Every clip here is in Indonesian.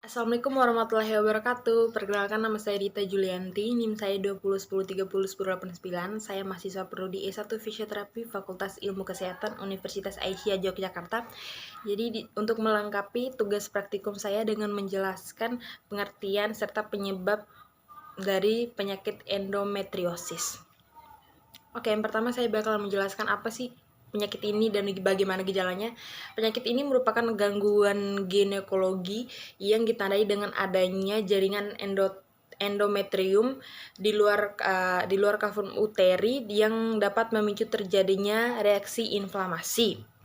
Assalamualaikum warahmatullahi wabarakatuh. Perkenalkan, nama saya Dita Julianti, NIM saya 2010301089. Saya mahasiswa prodi S1 Fisioterapi Fakultas Ilmu Kesehatan Universitas Aisyah Yogyakarta. Jadi untuk melengkapi tugas praktikum saya dengan menjelaskan pengertian serta penyebab dari penyakit endometriosis. Oke, yang pertama saya bakal menjelaskan apa sih penyakit ini dan bagaimana gejalanya. Penyakit ini merupakan gangguan ginekologi yang ditandai dengan adanya jaringan endometrium di luar kavum uteri yang dapat memicu terjadinya reaksi inflamasi.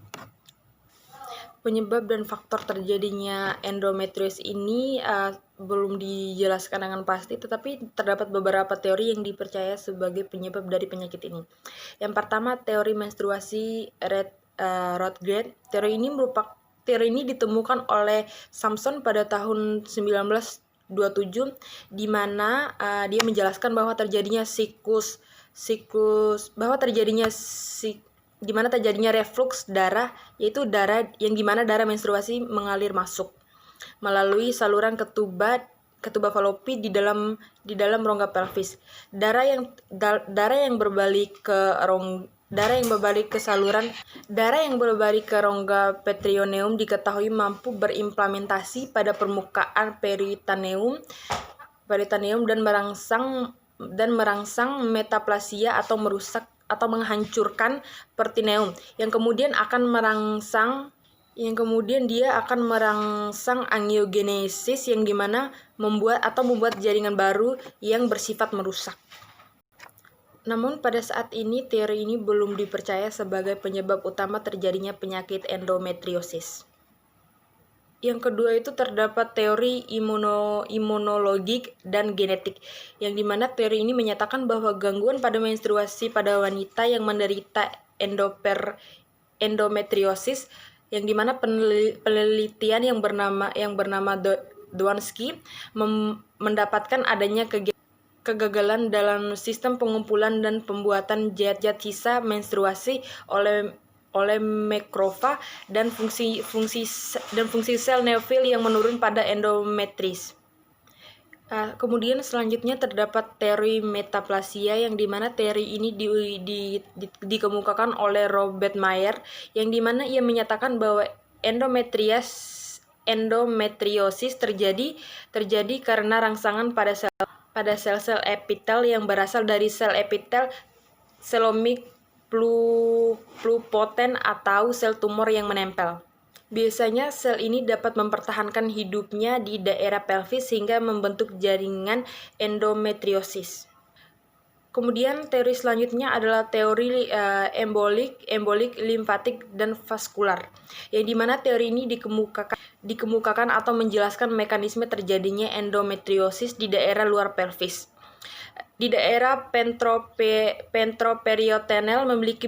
Penyebab dan faktor terjadinya endometriosis ini belum dijelaskan dengan pasti, tetapi terdapat beberapa teori yang dipercaya sebagai penyebab dari penyakit ini. Yang pertama, teori menstruasi Rothgard. Teori ini ditemukan oleh Samson pada tahun 1927, di mana dia menjelaskan bahwa terjadinya di mana terjadinya refluks darah, yaitu darah yang dimana darah menstruasi mengalir masuk melalui saluran ketuba falopi di dalam rongga pelvis. Darah yang berbalik ke rongga peritoneum diketahui mampu berimplementasi pada permukaan peritoneum dan merangsang metaplasia atau merusak atau menghancurkan peritoneum, yang kemudian dia akan merangsang angiogenesis yang dimana membuat jaringan baru yang bersifat merusak. Namun pada saat ini teori ini belum dipercaya sebagai penyebab utama terjadinya penyakit endometriosis. Yang kedua itu terdapat teori imunologik dan genetik, yang dimana teori ini menyatakan bahwa gangguan pada menstruasi pada wanita yang menderita endometriosis, yang dimana penelitian yang bernama Dwanski mendapatkan adanya kegagalan dalam sistem pengumpulan dan pembuatan zat sisa menstruasi oleh makrofag dan fungsi sel neofil yang menurun pada endometris. Kemudian selanjutnya terdapat teori metaplasia, yang dimana teori ini dikemukakan oleh Robert Mayer, yang dimana ia menyatakan bahwa endometriosis terjadi karena rangsangan pada sel-sel epitel yang berasal dari sel epitel selomik pluripotent atau sel tumor yang menempel. Biasanya sel ini dapat mempertahankan hidupnya di daerah pelvis sehingga membentuk jaringan endometriosis. Kemudian teori selanjutnya adalah teori embolik, limfatik, dan vaskular, yang dimana teori ini dikemukakan atau menjelaskan mekanisme terjadinya endometriosis di daerah luar pelvis. Di daerah ventroperitoneal memiliki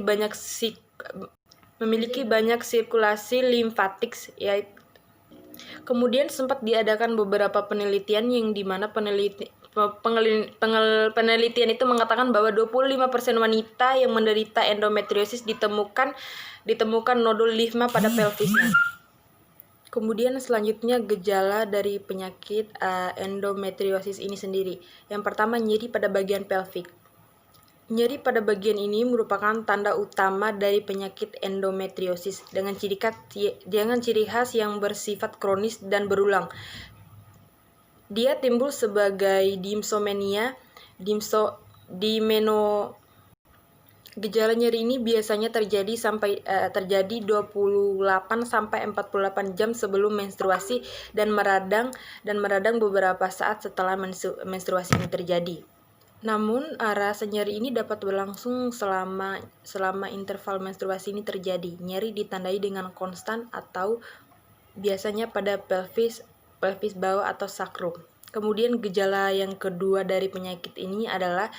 banyak sirkulasi limfatik, yaitu. Kemudian sempat diadakan beberapa penelitian yang dimana penelitian itu mengatakan bahwa 25% wanita yang menderita endometriosis ditemukan nodul limfa pada pelvisnya. Kemudian selanjutnya gejala dari penyakit endometriosis ini sendiri. Yang pertama, nyeri pada bagian pelvik. Nyeri pada bagian ini merupakan tanda utama dari penyakit endometriosis dengan ciri khas yang bersifat kronis dan berulang. Dia timbul sebagai dysmenorrhea, Gejala nyeri ini biasanya terjadi 28 sampai 48 jam sebelum menstruasi dan meradang beberapa saat setelah menstruasi ini terjadi. Namun rasa nyeri ini dapat berlangsung selama interval menstruasi ini terjadi. Nyeri ditandai dengan konstan atau biasanya pada pelvis bawah atau sacrum. Kemudian gejala yang kedua dari penyakit ini adalah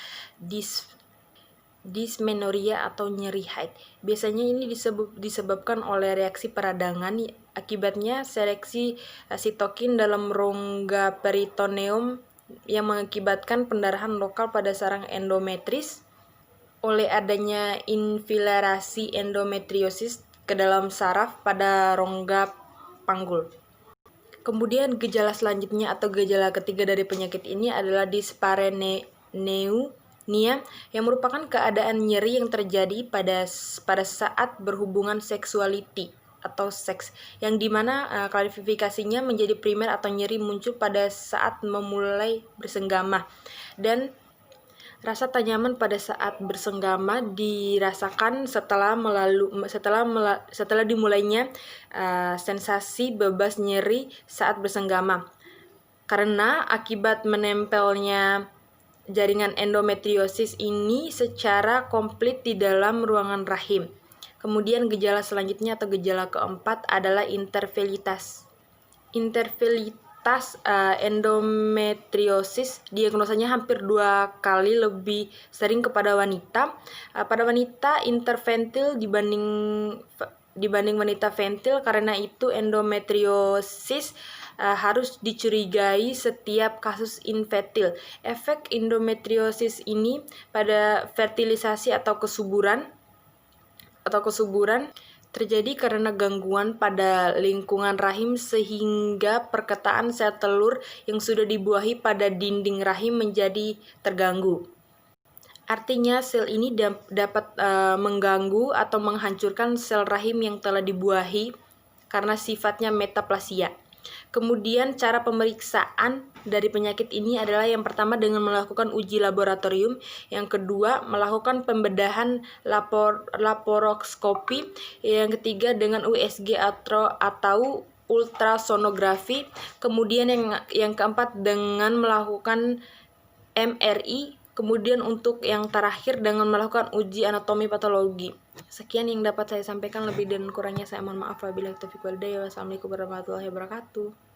dysmenorrhea atau nyeri haid. Biasanya ini disebabkan oleh reaksi peradangan. Akibatnya seleksi sitokin dalam rongga peritoneum yang mengakibatkan pendarahan lokal pada sarang endometris oleh adanya infiltrasi endometriosis ke dalam saraf pada rongga panggul. Kemudian gejala selanjutnya atau gejala ketiga dari penyakit ini adalah dyspareunia yang merupakan keadaan nyeri yang terjadi pada saat berhubungan seksualiti atau seks, yang dimana klasifikasinya menjadi primer atau nyeri muncul pada saat memulai bersenggama, dan rasa tak nyaman pada saat bersenggama dirasakan setelah dimulainya sensasi bebas nyeri saat bersenggama, karena akibat menempelnya jaringan endometriosis ini secara komplit di dalam ruangan rahim. Kemudian gejala selanjutnya atau gejala keempat adalah intervelitas. Endometriosis diagnosanya hampir 2 kali lebih sering kepada wanita. Pada wanita interventil dibanding wanita ventil, karena itu endometriosis harus dicurigai setiap kasus infertil. Efek endometriosis ini pada fertilisasi atau kesuburan terjadi karena gangguan pada lingkungan rahim sehingga perkataan sel telur yang sudah dibuahi pada dinding rahim menjadi terganggu. Artinya sel ini dapat mengganggu atau menghancurkan sel rahim yang telah dibuahi karena sifatnya metaplasia. Kemudian cara pemeriksaan dari penyakit ini adalah yang pertama dengan melakukan uji laboratorium, yang kedua melakukan pembedahan laparoskopi, yang ketiga dengan USG atau ultrasonografi, kemudian yang keempat dengan melakukan MRI, kemudian untuk yang terakhir dengan melakukan uji anatomi patologi. Sekian yang dapat saya sampaikan, lebih dan kurangnya saya mohon maaf. Wabillahi taufiq wal hidayah. Wassalamualaikum warahmatullahi wabarakatuh.